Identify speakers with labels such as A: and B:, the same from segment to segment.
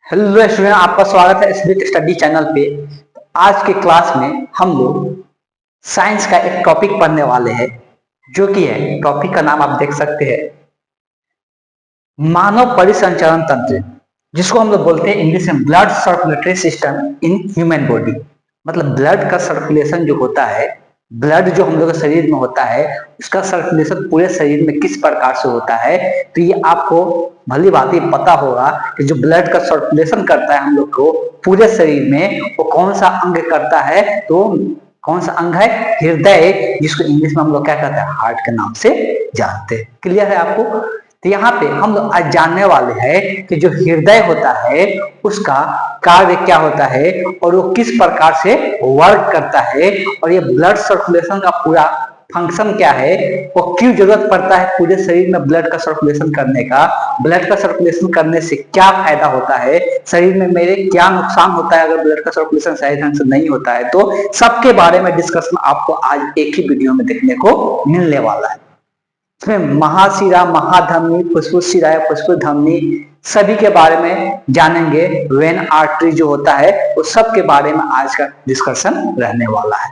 A: Hello student, आपका स्वागत है एसबीटी स्टडी चैनल पे। आज के क्लास में हम लोग साइंस का एक टॉपिक पढ़ने वाले हैं, जो कि है, टॉपिक का नाम आप देख सकते हैं, मानव परिसंचरण तंत्र, जिसको हम लोग बोलते हैं इंग्लिश में blood circulatory system in human body. मतलब ब्लड का सर्कुलेशन जो होता है, ब्लड जो हम लोग के शरीर में होता है, उसका सर्कुलेशन पूरे शरीर में किस प्रकार से होता है। तो ये आपको भली भांति पता होगा कि जो ब्लड का सर्कुलेशन करता है हम लोग को पूरे शरीर में, वो कौन सा अंग करता है। तो कौन सा अंग है? हृदय, जिसको इंग्लिश में हम लोग क्या कहते हैं, हार्ट के नाम से जानते हैं। क्लियर है आपको? तो यहाँ पे हम लोग आज जानने वाले हैं कि जो हृदय होता है उसका कार्य क्या होता है और वो किस प्रकार से वर्क करता है, और ये ब्लड सर्कुलेशन का पूरा फंक्शन क्या है, वो क्यों जरूरत पड़ता है पूरे शरीर में ब्लड का सर्कुलेशन करने का, ब्लड का सर्कुलेशन करने से क्या फायदा होता है, शरीर में मेरे क्या नुकसान होता है अगर ब्लड का सर्कुलेशन सही ढंग से नहीं होता है। तो सबके बारे में डिस्कशन आपको आज एक ही वीडियो में देखने को मिलने वाला है। इसमें महाशिरा, महाधमनी, फुसफुस शिरा, फुसफुस धमनी, सभी के बारे में जानेंगे। वेन आर्टरी जो होता है, वो सब के बारे में आज का डिस्कशन रहने वाला है।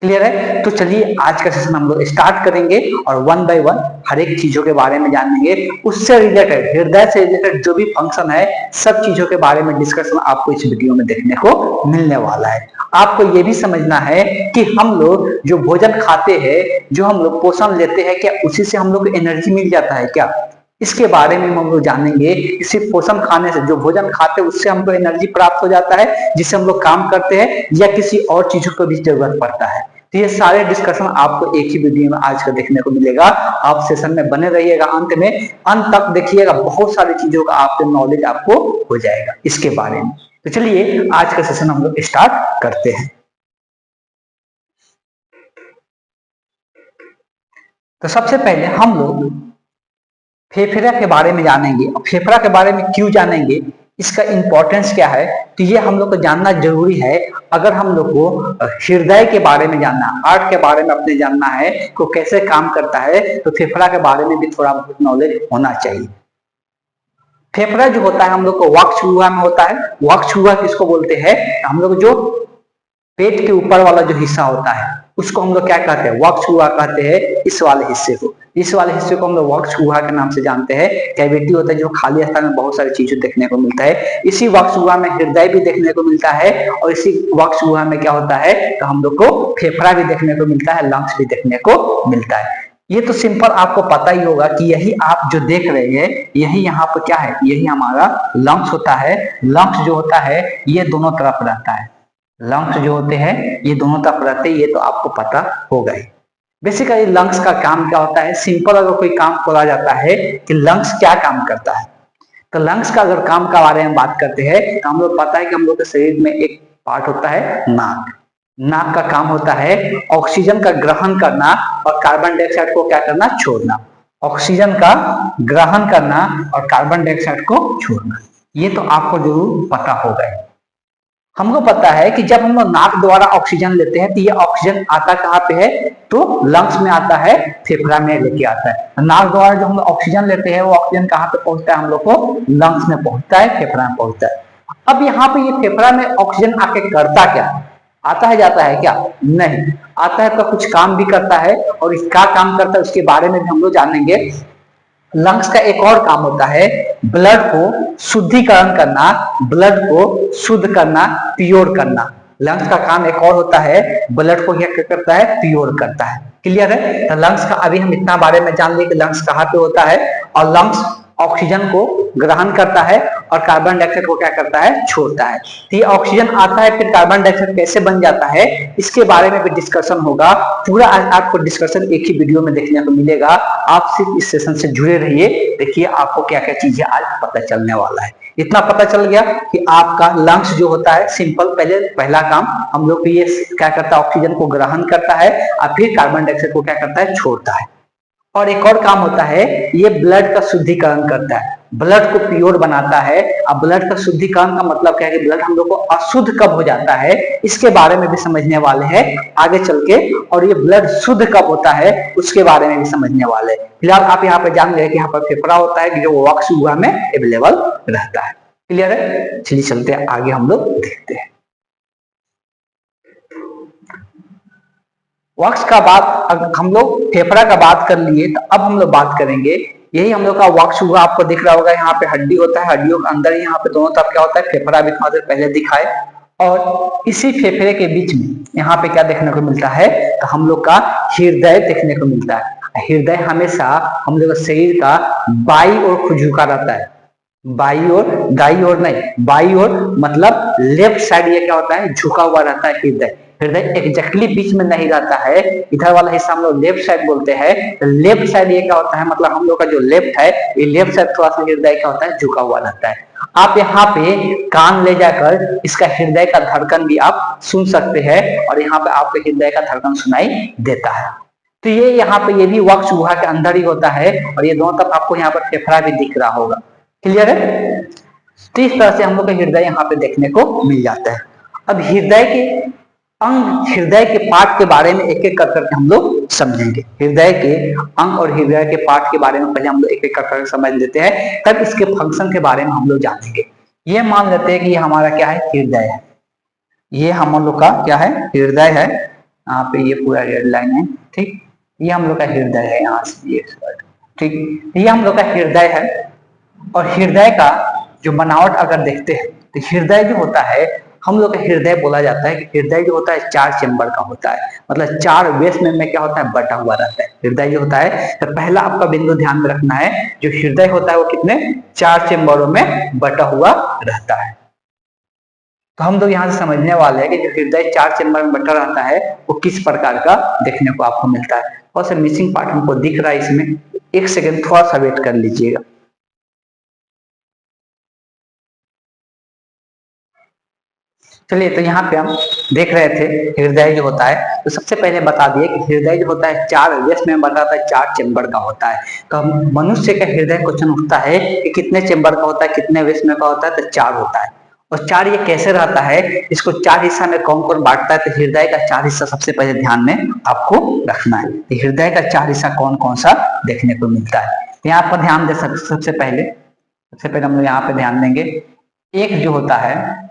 A: क्लियर है? तो चलिए आज का सेशन हम लोग स्टार्ट करेंगे और वन बाय वन हर एक चीजों के बारे में जानेंगे। उससे रिलेटेड, हृदय से रिलेटेड जो भी फंक्शन है, सब चीजों के बारे में डिस्कशन आपको इस वीडियो में देखने को मिलने वाला है। आपको ये भी समझना है कि हम लोग जो भोजन खाते हैं, जो हम लोग पोषण लेते हैं, क्या उसी से हम लोग को एनर्जी मिल जाता है क्या? इसके बारे में हम लोग जानेंगे। सिर्फ पोषण खाने से, जो भोजन खाते हैं उससे हमको एनर्जी प्राप्त हो जाता है जिससे हम लोग काम करते हैं, या किसी और चीजों को भी जरूरत पड़ता है। तो ये सारे डिस्कशन आपको एक ही वीडियो में आज का देखने को मिलेगा। आप सेशन में बने रहिएगा, अंत तक देखिएगा, बहुत सारी चीजों का आपको नॉलेज आपको हो जाएगा इसके बारे में। तो चलिए आज का सेशन हम लोग स्टार्ट करते हैं। तो सबसे पहले हम लोग फेफड़ा के बारे में जानेंगे। फेफड़ा के बारे में क्यों जानेंगे, इसका इंपॉर्टेंस क्या है, तो ये हम लोग को जानना जरूरी है। अगर हम लोग को हृदय के बारे में जानना, हार्ट के बारे में अपने जानना है तो कैसे काम करता है, तो फेफड़ा के बारे में भी थोड़ा बहुत नॉलेज होना चाहिए। फेफड़ा जो होता है हम लोग को वक्षगुहा में होता है। वक्षगुहा किसको बोलते हैं? हम लोग जो पेट के ऊपर वाला जो हिस्सा होता है उसको हम लोग क्या कहते हैं? वक्षगुहा कहते हैं। इस वाले हिस्से को, इस वाले हिस्से को हम लोग वक्षगुहा के नाम से जानते हैं। कैविटी होता है जो खाली स्थान में बहुत सारी चीजें देखने को मिलता है। इसी वक्षगुहा में हृदय भी देखने को मिलता है, और इसी वक्षगुहा में क्या होता है, तो हम लोग को फेफड़ा भी देखने को मिलता है, लंग्स भी देखने को मिलता है। ये तो सिंपल आपको पता ही होगा कि यही आप जो देख रहे हैं, यही यहाँ पर क्या है, यही हमारा लंग्स होता है। लंग्स जो होता है ये दोनों तरफ रहता है। लंग्स जो होते हैं ये दोनों तरफ रहते हैं, ये तो आपको पता होगा ही। बेसिकली लंग्स का काम क्या होता है? सिंपल अगर कोई काम बोला जाता है कि लंग्स क्या काम करता है, तो लंग्स का अगर काम के बारे में बात करते हैं तो हम लोग पता है कि हम लोग के शरीर में एक पार्ट होता है नाक। नाक का काम होता है ऑक्सीजन का ग्रहण करना और कार्बन डाइऑक्साइड को क्या करना, छोड़ना। ऑक्सीजन का ग्रहण करना और कार्बन डाइऑक्साइड को छोड़ना, ये तो आपको जरूर पता होगा। हमको पता है कि जब हम लोग नाक द्वारा ऑक्सीजन लेते हैं तो ये ऑक्सीजन आता कहाँ पे है, तो लंग्स में आता है, फेफड़ा में लेके आता है। नाक द्वारा जो हम लोग ऑक्सीजन लेते हैं वो ऑक्सीजन कहाँ पे पहुंचता है, हम लोग को लंग्स में पहुंचता है, फेफड़ा में पहुंचता है। अब यहाँ पे ये फेफड़ा में ऑक्सीजन आके करता क्या? आता है जाता है क्या? नहीं आता है, तो कुछ काम भी करता है, और क्या काम करता है उसके बारे में भी हम लोग जानेंगे। लंग्स का एक और काम होता है ब्लड को शुद्धिकरण करना, ब्लड को शुद्ध करना, प्योर करना। लंग्स का काम एक और होता है, ब्लड को क्या करता है, प्योर करता है। क्लियर है? तो लंग्स का अभी हम इतना बारे में जान लिए कि लंग्स कहाँ पे होता है, और लंग्स ऑक्सीजन को ग्रहण करता है और कार्बन डाइऑक्साइड को क्या करता है, छोड़ता है। तो ये ऑक्सीजन आता है, फिर कार्बन डाइऑक्साइड कैसे बन जाता है, इसके बारे में भी डिस्कशन होगा। पूरा आज आपको डिस्कशन एक ही वीडियो में देखने को मिलेगा। आप सिर्फ इस सेशन से जुड़े रहिए, देखिए आपको क्या क्या चीजें आज पता चलने वाला है। इतना पता चल गया कि आपका लंग्स जो होता है, सिंपल पहला काम हम लोग ये क्या करता है, ऑक्सीजन को ग्रहण करता है और फिर कार्बन डाइऑक्साइड को क्या करता है, छोड़ता है। और एक और काम होता है, ये ब्लड का शुद्धिकरण करता है, ब्लड को प्योर बनाता है। अब ब्लड का शुद्धिकरण का मतलब क्या है कि ब्लड हम लोग को अशुद्ध कब हो जाता है, इसके बारे में भी समझने वाले हैं आगे चल के। और ये ब्लड शुद्ध कब होता है उसके बारे में भी समझने वाले हैं। फिलहाल आप यहाँ पे जान रहे हैं कि यहाँ पर फेफड़ा होता है जो वक्षगुहा में अवेलेबल रहता है। क्लियर है? चलिए चलते हैं आगे, हम लोग देखते हैं। वक्ष का बात हम लोग फेफड़ा का बात कर लिए, तो अब हम लोग बात करेंगे, यही हम लोग का वक्ष हुआ। आपको दिख रहा होगा यहाँ पे हड्डी होता है, हड्डियों के अंदर यहाँ पे दोनों तरफ क्या होता है, फेफड़ा भी थोड़ा देर पहले दिखाए। और इसी फेफड़े के बीच में यहाँ पे क्या देखने को मिलता है, तो हम लोग का हृदय देखने को मिलता है। हृदय हमेशा हम लोग शरीर का बाई ओर झुका रहता है, बाई ओर, दाई ओर नहीं, बाई ओर मतलब लेफ्ट साइड ये क्या होता है, झुका हुआ रहता है हृदय। हृदय एग्जैक्टली बीच में नहीं रहता है, इधर वाला हिस्सा हम लोग लेफ्ट साइड बोलते हैं। तो लेफ्ट साइड ये क्या होता है, मतलब हम लोग का जो लेफ्ट है, ये लेफ्ट साइड थोड़ा सा हृदय क्या होता है, झुका हुआ रहता है। आप यहाँ पे कान ले जाकर इसका हृदय का धड़कन भी आप सुन सकते हैं, और यहाँ पे आपके हृदय का धड़कन सुनाई देता है। तो ये यहाँ पे ये भी वक्ष गुहा के अंदर ही होता है, और ये दोनों तरफ आपको यहाँ पर फेफड़ा भी दिख रहा होगा। क्लियर है? तो इस तरह से हम लोग का हृदय यहाँ पे देखने को मिल जाता है। अब हृदय के अंग, हृदय के पार्ट के बारे में एक एक करके हम लोग समझेंगे। हृदय के अंग और हृदय के पार्ट के बारे में पहले हम लोग एक एक करके समझ लेते हैं, तब इसके फंक्शन के बारे में हम लोग जानेंगे। ये मान लेते हैं कि ये हमारा क्या है, हृदय है। ये हम लोग का क्या है, हृदय है। यहाँ पे ये पूरा रेड लाइन है, ठीक। ये हम लोग का हृदय है, यहाँ से ये ठीक, ये हम लोग का हृदय है। और हृदय का जो बनावट अगर देखते हैं, तो हृदय जो होता है, हम लोग का हृदय बोला जाता है कि हृदय जो होता है 4 चेम्बर का होता है, मतलब 4 वेस में क्या होता है, बटा हुआ रहता है हृदय जो होता है। तो पहला आपका बिंदु ध्यान में रखना है, जो हृदय होता है वो कितने 4 चेम्बरों में बटा हुआ रहता है। तो हम लोग यहाँ से समझने वाले हैं कि जो हृदय 4 चेम्बर में बटा रहता है, वो किस प्रकार का देखने को आपको मिलता है। और से मिसिंग पार्ट हमको दिख रहा है इसमें, एक सेकेंड थोड़ा सा वेट कर लीजिएगा। चलिए, तो यहाँ पे हम देख रहे थे हृदय जो होता है, तो सबसे पहले बता दिए कि हृदय जो होता है 4 वेस में बटा रहता है, 4 चेम्बर का होता है। तो मनुष्य का हृदय क्वेश्चन उठता है कि कितने चेम्बर का होता है, कितने वेस में का होता है, तो 4 होता है। और 4 ये कैसे रहता है, इसको 4 हिस्सा में कौन कौन बांटता है, तो हृदय का 4 हिस्सा सबसे पहले ध्यान में आपको रखना है। तो हृदय का 4 हिस्सा कौन कौन सा देखने को मिलता है, यहाँ पर ध्यान दे। सबसे पहले हम लोग यहाँ पे ध्यान देंगे, एक जो होता है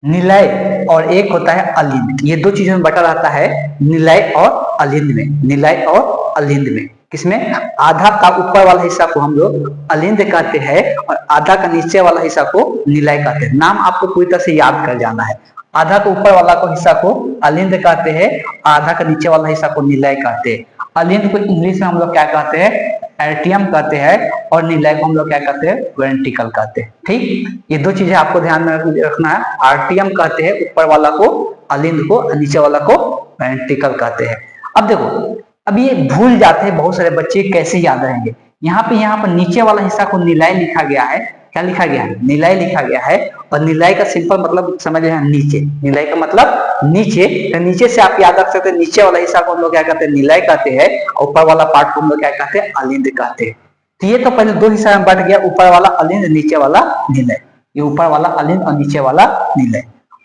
A: निलय और एक होता है अलिंद। ये 2 चीजों में बटा रहता है, निलय और अलिंद में। निलय और अलिंद में किसमें, आधा का ऊपर वाला हिस्सा को हम लोग अलिंद कहते हैं, और आधा का नीचे वाला हिस्सा को निलय कहते हैं। नाम आपको पूरी तरह से याद कर जाना है। आधा का ऊपर वाला को हिस्सा को अलिंद कहते हैं, आधा का नीचे वाला हिस्सा को निलय कहते हैं। अलिंद को इंग्लिश में हम लोग क्या कहते हैं, एर्टियम कहते हैं, और निलय को हम लोग क्या कहते हैं, वेंट्रिकल कहते हैं। ठीक, ये 2 चीजें आपको ध्यान में रखना है। आर्टियम कहते हैं ऊपर वाला को, अलिंद को, नीचे वाला को वेंट्रिकल कहते हैं। अब देखो, अब ये भूल जाते हैं बहुत सारे बच्चे, कैसे याद रहेंगे। यहाँ पर नीचे वाला हिस्सा को निलय लिखा गया है। क्या लिखा गया है, निलय लिखा गया है। और निलय का सिंपल मतलब समझ रहे हैं, नीचे। निलय का मतलब नीचे। तो नीचे से आप याद रख सकते हैं, नीचे वाला हिस्सा को हम लोग क्या कहते हैं, निलय कहते हैं, और ऊपर वाला पार्ट को हम लोग क्या कहते हैं, अलिंद कहते हैं। तो ये तो पहले 2 हिस्सा में बट गया, ऊपर वाला अलिंद, नीचे वाला निलय। ये ऊपर वाला अलिंद और नीचे वाला निलय।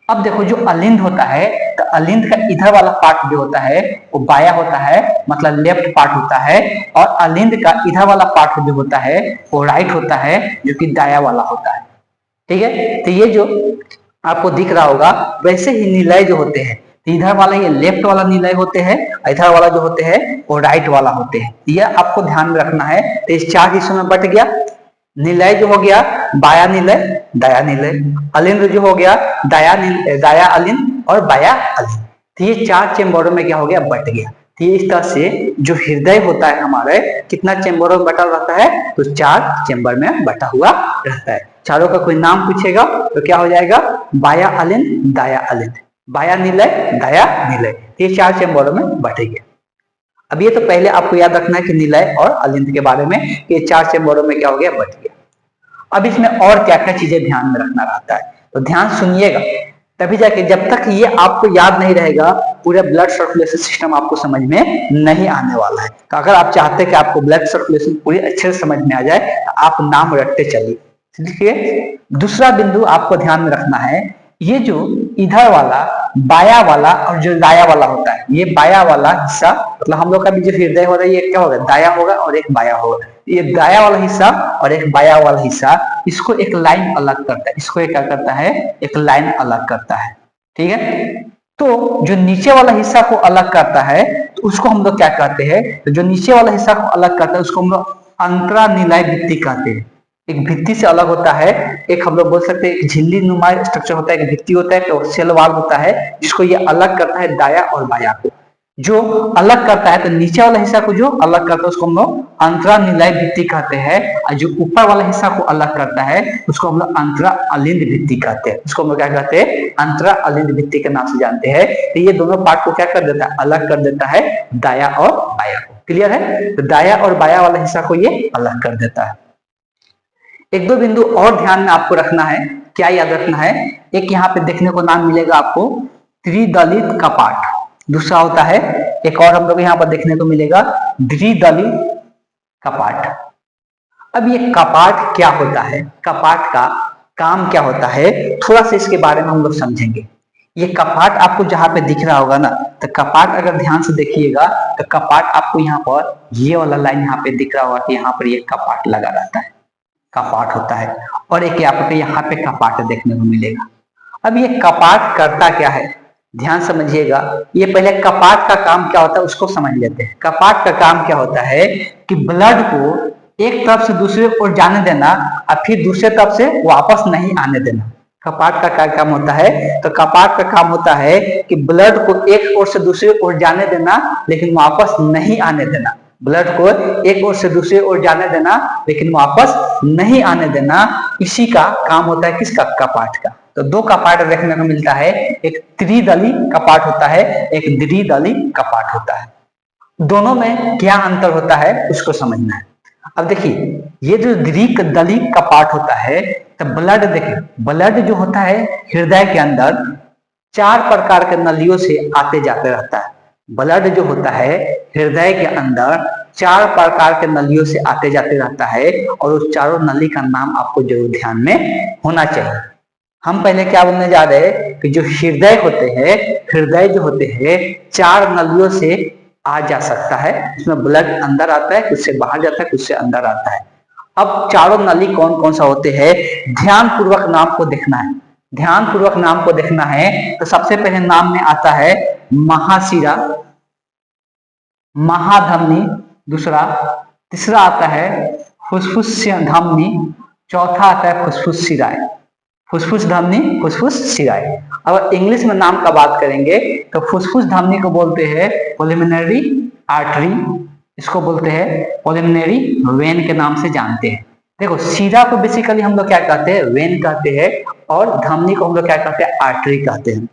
A: अब देखो, जो अलिंद होता है, तो अलिंद का इधर वाला पार्ट जो होता है वो बाया होता है, मतलब लेफ्ट पार्ट होता है। और अलिंद का इधर वाला पार्ट जो होता है वो राइट होता है, जो कि दाया वाला होता है। ठीक है, तो ये जो आपको दिख रहा होगा, वैसे ही निलय जो होते हैं, इधर वाला ये लेफ्ट वाला निलय होते हैं, इधर वाला जो होते हैं वो राइट वाला होते हैं। यह आपको ध्यान में रखना है। तो इस 4 हिस्सों में बट गया। निलय जो हो गया बाया निलय, दाया निलय। अलिंद जो हो गया दाया अलिंद और बाया अलिंद। तो ये 4 चेम्बरों में क्या हो गया, बट गया। तो इस तरह से जो हृदय होता है हमारे, कितना चेम्बरों में बटा रहता है, तो 4 चेम्बर में बटा हुआ रहता है। चारों का कोई नाम पूछेगा तो क्या हो जाएगा, बाया अलिंद, दाया अलिंद, बाया निलय, दाया निलय। ये 4 चेम्बरों में बटेंगे। अब ये तो पहले आपको याद रखना है कि निलय और अलिंद के बारे में, कि 4 चेम्बरों में क्या हो गया, बट गया। अब इसमें और क्या क्या चीजें ध्यान में रखना रहता है, तो ध्यान सुनिएगा, तभी जाके, जब तक ये आपको याद नहीं रहेगा, पूरा ब्लड सर्कुलेशन सिस्टम आपको समझ में नहीं आने वाला है। तो अगर आप चाहते हैं कि आपको ब्लड सर्कुलेशन पूरी अच्छे से समझ में आ जाए, तो आप नाम रटते चलिए। ठीक है, दूसरा बिंदु आपको ध्यान में रखना है, ये जो इधर वाला बाया वाला और जो दाया वाला होता है, ये बाया वाला हिस्सा, मतलब हम लोग का भी जो हृदय हो रहा है, ये क्या होगा, दाया होगा और एक बाया होगा। ये दाया वाला हिस्सा और एक बाया वाला हिस्सा, इसको एक लाइन अलग करता है, इसको एक क्या करता है, एक लाइन अलग करता है। ठीक है, तो जो नीचे वाला हिस्सा को अलग करता है तो उसको हम लोग क्या कहते हैं, तो जो नीचे वाला हिस्सा को अलग करता है उसको हम लोग अंतरानिलय भित्ति कहते हैं। एक भित्ति से अलग होता है, एक हम लोग बोल सकते हैं एक झिल्ली नुमा स्ट्रक्चर होता है, एक भित्ति होता है, तो सेल वाल होता है जिसको ये अलग करता है दाया और बाया को। जो अलग करता है तो नीचे वाला हिस्सा को जो अलग करता है उसको हम लोग अंतरानिलय भित्ति कहते हैं, और जो ऊपर वाला हिस्सा को अलग करता है उसको हम लोग अंतरा अलिंद भित्ति कहते हैं। उसको हम लोग क्या कहते हैं, अंतरा अलिंद भित्ति के नाम से जानते हैं। तो ये दोनों पार्ट को क्या कर देता है, अलग कर देता है, दाया और बाया को। क्लियर है, तो दाया और बाया वाला हिस्सा को ये अलग कर देता है। एक दो बिंदु और ध्यान में आपको रखना है, क्या याद रखना है, एक यहाँ पे देखने को नाम मिलेगा आपको त्रिदलित कपाट, दूसरा होता है एक और हम लोग यहाँ पर देखने को मिलेगा द्विदलित कपाट। अब ये कपाट क्या होता है, कपाट का काम क्या होता है, थोड़ा सा इसके बारे में हम लोग समझेंगे। ये कपाट आपको जहां पे दिख रहा होगा ना, तो कपाट अगर ध्यान से देखिएगा तो कपाट आपको यहाँ पर ये वाला लाइन यहाँ पे दिख रहा होगा कि यहाँ पर ये कपाट लगा रहता है, कपाट होता है, और एक यहाँ पे कपाट देखने को मिलेगा। अब ये कपाट करता क्या है, ध्यान समझिएगा। ये पहले कपाट का काम क्या होता है उसको समझ लेते हैं। कपाट का काम क्या होता है कि ब्लड को एक तरफ से दूसरे ओर जाने देना और फिर दूसरे तरफ से वापस नहीं आने देना। कपाट का क्या काम होता है, तो कपाट का काम होता है कि ब्लड को एक ओर से दूसरे ओर जाने देना लेकिन वापस नहीं आने देना। ब्लड को एक ओर से दूसरे ओर जाने देना लेकिन वापस नहीं आने देना, इसी का काम होता है किसका, कपाट का। तो दो कपाट देखने को मिलता है, एक त्रिदली कपाट होता है, एक द्विदली कपाट होता है। दोनों में क्या अंतर होता है उसको समझना है। अब देखिए ये जो द्विदली कपाट होता है, तो ब्लड देखिए, ब्लड जो होता है हृदय के अंदर 4 प्रकार के नलियों से आते जाते रहता है। ब्लड जो होता है हृदय के अंदर 4 प्रकार के नलियों से आते जाते रहता है, और उस चारों नली का नाम आपको जरूर ध्यान में होना चाहिए। हम पहले क्या बोलने जा रहे हैं कि जो हृदय होते हैं, हृदय जो होते हैं 4 नलियों से आ जा सकता है, इसमें ब्लड अंदर आता है, कुछ से बाहर जाता है, कुछ से अंदर आता है। अब चारों नली कौन कौन सा होते हैं, ध्यान पूर्वक नाम को देखना है, ध्यान पूर्वक नाम को देखना है। तो सबसे पहले नाम में आता है महाशिरा, महाधमनी, दूसरा, तीसरा आता है फुसफुस धमनी, चौथा आता है फुसफुस शिराएं, फुसफुस धमनी, फुसफुस शिराएं। अब इंग्लिश में नाम का बात करेंगे तो फुसफुस धमनी को बोलते हैं पुलिमिनरी आर्टरी, इसको बोलते हैं पुलिमिनरी वेन के नाम से जानते हैं। देखो शिरा को बेसिकली हम लोग क्या कहते हैं, वेन कहते हैं, और धमनी को हम लोग क्या कहते हैं, आर्टरी कहते हैं।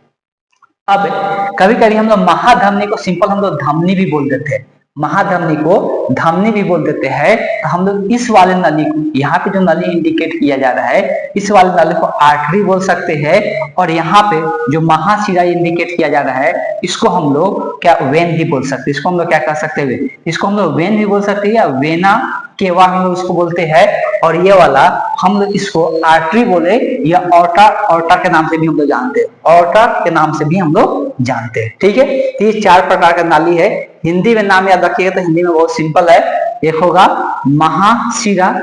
A: अब कभी कभी हम लोग महाधमनी को सिंपल हम लोग धमनी भी बोल देते हैं, महाधमनी को धमनी भी बोल देते हैं। तो हम लोग इस वाले नली को, यहाँ पे जो नली इंडिकेट किया जा रहा है, इस वाले नली को आर्टरी बोल सकते हैं, और यहाँ पे जो महाशिरा इंडिकेट किया जा रहा है इसको हम लोग क्या, वेन भी बोल सकते हैं। इसको हम लोग क्या कह सकते हैं, इसको हम लोग वेन भी बोल सकते हैं, या वेना केवा हम लोग इसको बोलते हैं। और ये वाला हम लोग इसको आर्टरी बोले या ऑर्टा, ऑर्टा के नाम से भी हम लोग जानते हैं, ऑर्टा के नाम से भी हम लोग जानते हैं। ठीक है, तो ये 4 प्रकार का नाली है। हिंदी में नाम याद रखिएगा तो हिंदी में बहुत सिंपल है, एक होगा महाशिरा,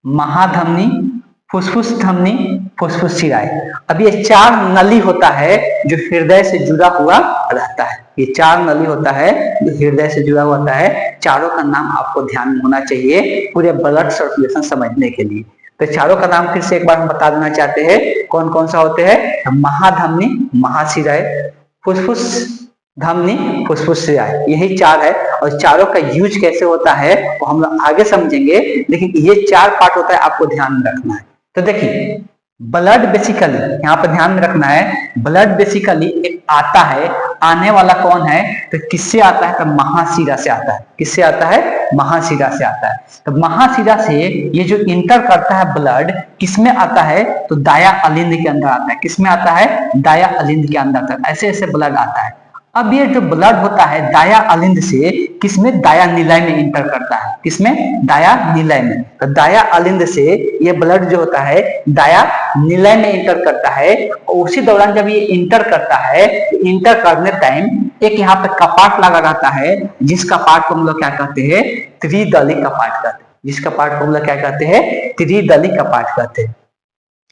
A: महाधमनी, फुसफुस धमनी, फुसफुस शिराएं। अब ये 4 नली होता है जो हृदय से जुड़ा हुआ रहता है, ये 4 नली होता है जो हृदय से जुड़ा हुआ होता है। चारों का नाम आपको ध्यान में होना चाहिए पूरे ब्लड सर्कुलेशन समझने के लिए। तो चारों का नाम फिर से एक बार हम बता देना चाहते हैं, कौन कौन सा होते हैं, महाधमनी, महाशिराएं, फुसफुस धमनी, फुसफुस शिराएं, यही 4 है। और चारों का यूज कैसे होता है वो हम लोग आगे समझेंगे, लेकिन ये 4 पार्ट होता है, आपको ध्यान में रखना है। तो देखिए ब्लड बेसिकली यहाँ पर ध्यान में रखना है, ब्लड बेसिकली एक आता है, आने वाला कौन है, तो किससे आता है, तो महाशिरा से आता है। किससे आता है, महाशिरा से आता है। तो महाशिरा से ये जो इंटर करता है ब्लड, किसमें आता है, तो दाया अलिंद के अंदर आता है। किसमें आता है, दाया अलिंद के अंदर तक ऐसे ऐसे ब्लड आता है। अब ये जो ब्लड होता है दाया अलिंद से किसमें, दाया निलय में इंटर करता है। किसमें, दाया निलय में। तो दाया अलिंद से ये ब्लड जो होता है दाया निलय में इंटर करता है, और उसी दौरान जब ये इंटर करता है, इंटर करने टाइम एक यहाँ पे कपाट लगा रहता है, जिस कपाट को हम लोग क्या कहते हैं, त्रिदली कपाट कहते हैं। जिसका पार्ट को हम लोग क्या कहते हैं, त्रिदली कपाट कहते हैं।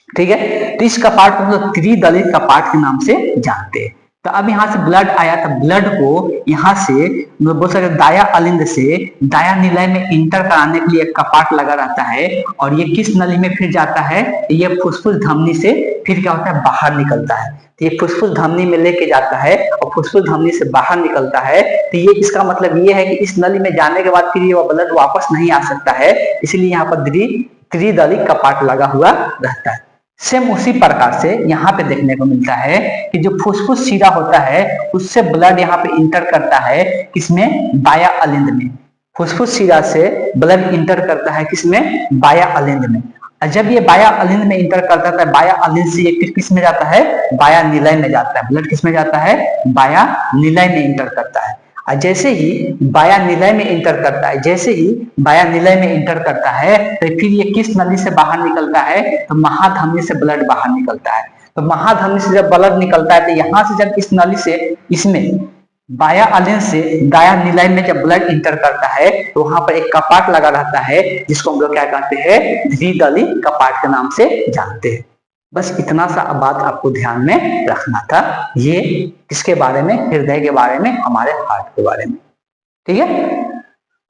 A: ठीक है, तो इस कपाट को हम लोग त्रिदलित कपाट के नाम से जानते हैं। तो अब यहाँ से ब्लड आया, तो ब्लड को यहाँ से बोल सकते दाया अलिंद से दाया निलय में इंटर कराने के लिए एक कपाट लगा रहता है, और ये किस नली में फिर जाता है, ये फुसफुस धमनी से फिर क्या होता है, बाहर निकलता है। तो ये फुसफुस धमनी में लेके जाता है और फुसफुस धमनी से बाहर निकलता है। तो ये इसका मतलब ये है कि इस नली में जाने के बाद फिर ये ब्लड वापस नहीं आ सकता है, इसलिए यहाँ पर त्रिदली कपाट लगा हुआ रहता है। सेम उसी प्रकार से यहाँ पे देखने को मिलता है कि जो फुसफुस शिरा होता है उससे ब्लड यहाँ पे इंटर करता है किसमें, बाया अलिंद में। फुसफुस शिरा से ब्लड इंटर करता है किसमें, बाया अलिंद में। जब ये बाया अलिंद में इंटर करता है, बाया अलिंद से ये किस में जाता है, बाया निलय में जाता है। ब्लड किस में जाता है, बाया निलय में इंटर करता है। और जैसे ही बाया निलय में इंटर करता है, जैसे ही बाया निलय में इंटर करता है, तो फिर ये किस नली से बाहर निकलता है, तो महाधमनी से ब्लड बाहर निकलता है। तो महाधमनी से जब ब्लड निकलता है, तो यहाँ से जब इस नली से इसमें बाया अलिंद से दाया निलय में जब ब्लड इंटर करता है, तो वहां पर एक कपाट लगा रहता है, जिसको हम लोग क्या कहते हैं, द्विदली कपाट के नाम से जानते हैं। बस इतना सा बात आपको ध्यान में रखना था। ये किसके बारे में, हृदय के बारे में, हमारे हार्ट के बारे में। ठीक है,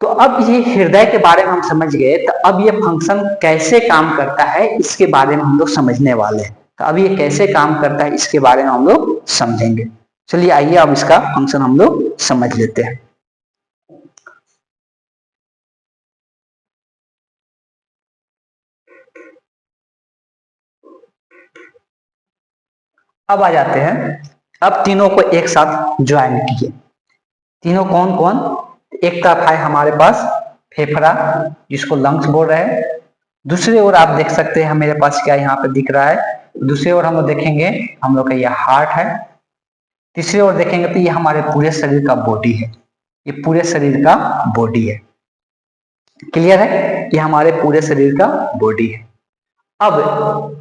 A: तो अब ये हृदय के बारे में हम समझ गए, तो अब ये फंक्शन कैसे काम करता है इसके बारे में हम लोग समझने वाले हैं। तो अब ये कैसे काम करता है इसके बारे में हम लोग समझेंगे। चलिए आइए अब इसका फंक्शन हम लोग समझ लेते हैं। अब आ जाते हैं, अब तीनों को एक साथ ज्वाइन कीजिए। तीनों कौन कौन, एक तरफ है हमारे पास फेफड़ा जिसको लंग्स बोल रहे हैं, दूसरी ओर आप देख सकते हैं मेरे पास क्या यहाँ पे दिख रहा है, दूसरी ओर हम लोग देखेंगे हम लोग का ये हार्ट है, तीसरी ओर देखेंगे तो ये हमारे पूरे शरीर का बॉडी है, ये पूरे शरीर का बॉडी है। क्लियर है, ये हमारे पूरे शरीर का बॉडी है। अब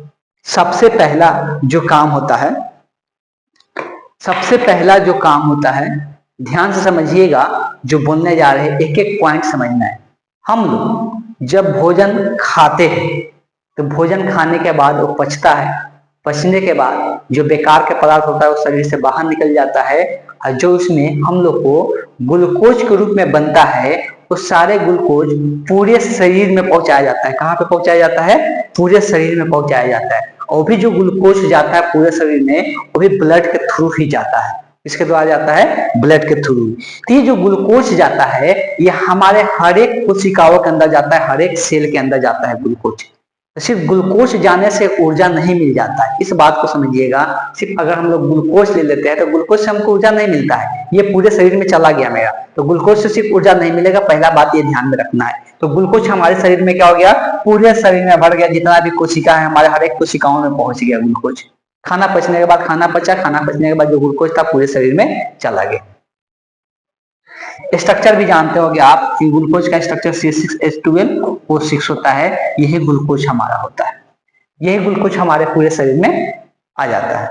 A: सबसे पहला जो काम होता है, सबसे पहला जो काम होता है, ध्यान से समझिएगा, जो बोलने जा रहे हैं एक एक पॉइंट समझना है। हम लोग जब भोजन खाते हैं तो भोजन खाने के बाद वो पचता है, पचने के बाद जो बेकार के पदार्थ होता है वो शरीर से बाहर निकल जाता है, और जो उसमें हम लोग को ग्लूकोज के रूप में बनता है, वो सारे ग्लूकोज पूरे शरीर में पहुंचाया जाता है। कहाँ पे पहुंचाया जाता है, पूरे शरीर में पहुंचाया जाता है। और भी जो ग्लूकोज जाता है पूरे शरीर में, वो भी ब्लड के थ्रू ही जाता है। इसके द्वारा जाता है, ब्लड के थ्रू। तो ये जो ग्लूकोज जाता है, ये हमारे हर एक कोशिकाओं के अंदर जाता है, हर एक सेल के अंदर जाता है ग्लूकोज। तो सिर्फ ग्लूकोज जाने से ऊर्जा नहीं मिल जाता है, इस बात को समझिएगा। सिर्फ अगर हम लोग ग्लूकोज ले लेते हैं तो ग्लूकोज से हमको ऊर्जा नहीं मिलता है, ये पूरे शरीर में चला गया मेरा, तो ग्लूकोज से सिर्फ ऊर्जा नहीं मिलेगा, पहला बात ये ध्यान में रखना है। तो ग्लूकोज हमारे शरीर में क्या हो गया, पूरे शरीर में भर गया, जितना भी कोशिका है हमारे हर एक कोशिकाओं में पहुंच गया ग्लूकोज। खाना पचने के बाद खाना पचा, खाना पचने के बाद जो ग्लूकोज था पूरे शरीर में चला गया। स्ट्रक्चर भी जानते होंगे आप कि ग्लूकोज का स्ट्रक्चर C6H12O6 होता है, यही ग्लूकोज हमारा होता है। यही ग्लूकोज हमारे पूरे शरीर में आ जाता है।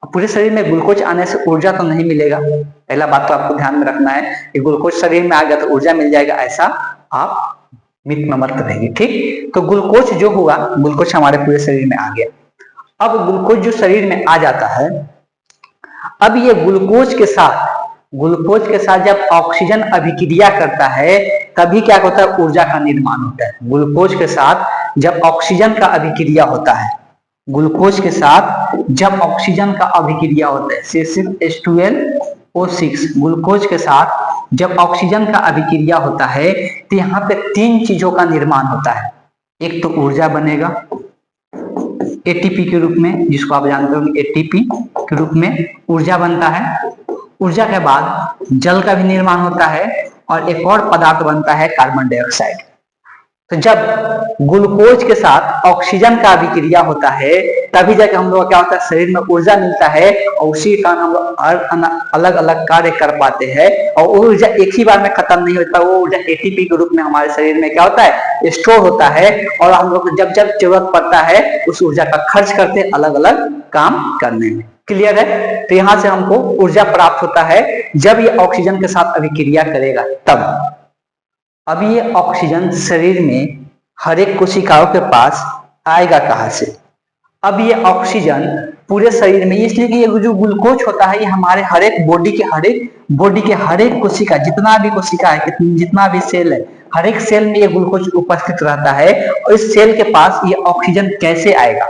A: पूरे शरीर में ग्लूकोज आने से ऊर्जा तो नहीं मिलेगा, पहला बात तो आपको ध्यान में रखना है कि ग्लूकोज शरीर में आ गया तो ऊर्जा मिल जाएगा, ऐसा आप मिथ में मत रहेंगे। ठीक, तो ग्लूकोज जो हुआ, ग्लूकोज हमारे पूरे शरीर में आ गया। अब ग्लूकोज जो शरीर में आ जाता है, अब ये ग्लूकोज के साथ जब ऑक्सीजन अभिक्रिया करता है, तभी क्या होता है, ऊर्जा का निर्माण होता है। ग्लूकोज के साथ जब ऑक्सीजन का अभिक्रिया होता है, ग्लूकोज के साथ जब ऑक्सीजन का अभिक्रिया होता है, C6H12O6, ग्लूकोज के साथ जब ऑक्सीजन का अभिक्रिया होता है, तो यहाँ पे तीन चीजों का निर्माण होता है। एक तो ऊर्जा बनेगा एटीपी के रूप में, जिसको आप जानते हो एटीपी के रूप में ऊर्जा बनता है। ऊर्जा के बाद जल का भी निर्माण होता है, और एक और पदार्थ बनता है कार्बन डाइऑक्साइड। तो जब ग्लूकोज के साथ ऑक्सीजन का अभिक्रिया होता है, तभी जाकर हम लोग क्या होता है, शरीर में ऊर्जा मिलता है, और उसी के कारण हम लोग अलग अलग कार्य कर पाते हैं। और वो ऊर्जा एक ही बार में खत्म नहीं होता, वो ऊर्जा एटीपी के रूप में हमारे शरीर में क्या होता है, स्टोर होता है, और हम लोग जब जब जरूरत पड़ता है उस ऊर्जा का खर्च करते हैं अलग अलग काम करने में। क्लियर है, तो यहां से हमको ऊर्जा प्राप्त होता है जब ये ऑक्सीजन के साथ अभिक्रिया करेगा तब। अब ये ऑक्सीजन शरीर में हर एक कोशिकाओं के पास आएगा कहाँ से? अब ये ऑक्सीजन पूरे शरीर में, इसलिए कि ये जो ग्लूकोज होता है ये हमारे हर एक बॉडी के हर एक कोशिका, जितना भी कोशिका है, जितना भी सेल है, हर एक सेल में ये ग्लूकोज उपस्थित रहता है। और इस सेल के पास ये ऑक्सीजन कैसे आएगा?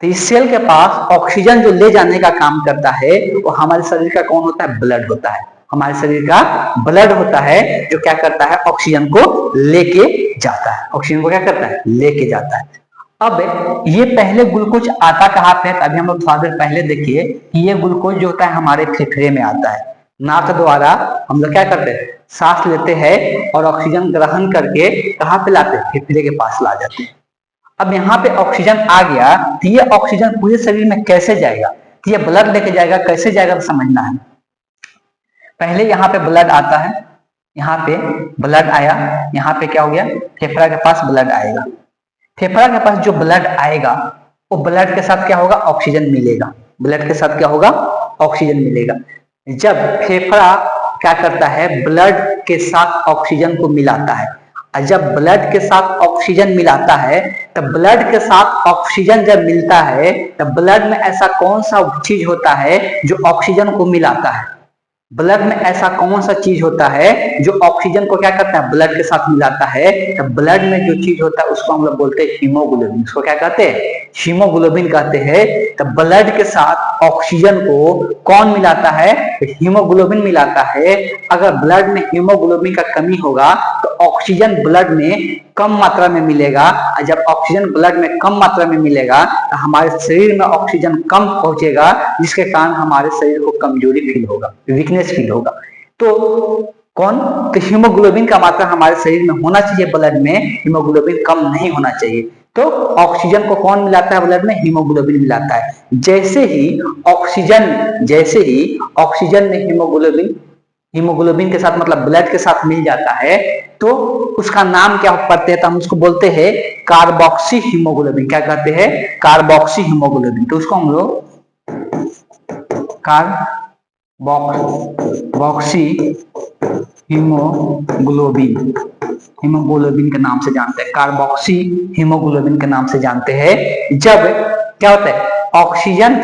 A: तो इस सेल के पास ऑक्सीजन जो ले जाने का काम करता है वो हमारे शरीर का कौन होता है? ब्लड होता है। हमारे शरीर का ब्लड होता है जो क्या करता है? ऑक्सीजन को लेके जाता है। ऑक्सीजन को क्या करता है? लेके जाता है। अब ये पहले ग्लूकोज आता कहाँ पे? अभी हम लोग थोड़ा देर पहले देखिए कि ये ग्लूकोज जो होता है हमारे फेफड़े में आता है। नाक द्वारा हम लोग क्या करते हैं? सांस लेते हैं और ऑक्सीजन ग्रहण करके कहाँ पे लाते हैं? फेफड़े के पास ला जाते हैं। अब यहाँ पे ऑक्सीजन आ गया तो ये ऑक्सीजन पूरे शरीर में कैसे जाएगा? तो ये ब्लड लेके जाएगा। कैसे जाएगा तो समझना है। पहले यहाँ पे ब्लड आता है, यहाँ पे ब्लड आया, यहाँ पे क्या हो गया? फेफड़ा के पास ब्लड आएगा। फेफड़ा के पास जो ब्लड आएगा वो ब्लड के साथ क्या होगा? ऑक्सीजन मिलेगा। ब्लड के साथ क्या होगा? ऑक्सीजन मिलेगा। जब फेफड़ा क्या करता है? ब्लड के साथ ऑक्सीजन को मिलाता है। और जब ब्लड के साथ ऑक्सीजन मिलाता है तब ब्लड के साथ ऑक्सीजन जब मिलता है तब ब्लड में ऐसा कौन सा चीज होता है जो ऑक्सीजन को मिलाता है? ब्लड में ऐसा कौन सा चीज होता है जो ऑक्सीजन को क्या करता है? ब्लड के साथ मिलाता है। तो ब्लड में जो चीज होता है उसको हम लोग बोलते हैं हीमोग्लोबिन। उसको क्या कहते हैं? हीमोग्लोबिन कहते हैं। तो ब्लड के साथ ऑक्सीजन को कौन मिलाता है? हीमोग्लोबिन मिलाता है। अगर ब्लड में हीमोग्लोबिन का कमी होगा तो ऑक्सीजन ब्लड में कम मात्रा में मिलेगा। और जब ऑक्सीजन ब्लड में कम मात्रा में मिलेगा तो हमारे शरीर में ऑक्सीजन कम पहुंचेगा, जिसके कारण हमारे शरीर को कमजोरी फील होगा, वीकनेस फील होगा। तो कौन? तो हीमोग्लोबिन का मात्रा हमारे शरीर में होना चाहिए, ब्लड में हीमोग्लोबिन कम नहीं होना चाहिए। तो ऑक्सीजन को कौन मिलाता है? ब्लड में हीमोग्लोबिन मिलाता है। जैसे ही ऑक्सीजन में हीमोग्लोबिन के साथ मतलब ब्लड के साथ मिल जाता है तो उसका नाम क्या पड़ते हैं? तो हम उसको बोलते हैं कार्बोक्सी हीमोग्लोबिन। क्या कहते हैं? Carboxy haemoglobin. तो उसको हम लोग कार्बोक्सी हीमोग्लोबिन के नाम से जानते हैं। कार्बोक्सी हीमोग्लोबिन के नाम से जानते हैं। जब क्या होता है? ऑक्सीजन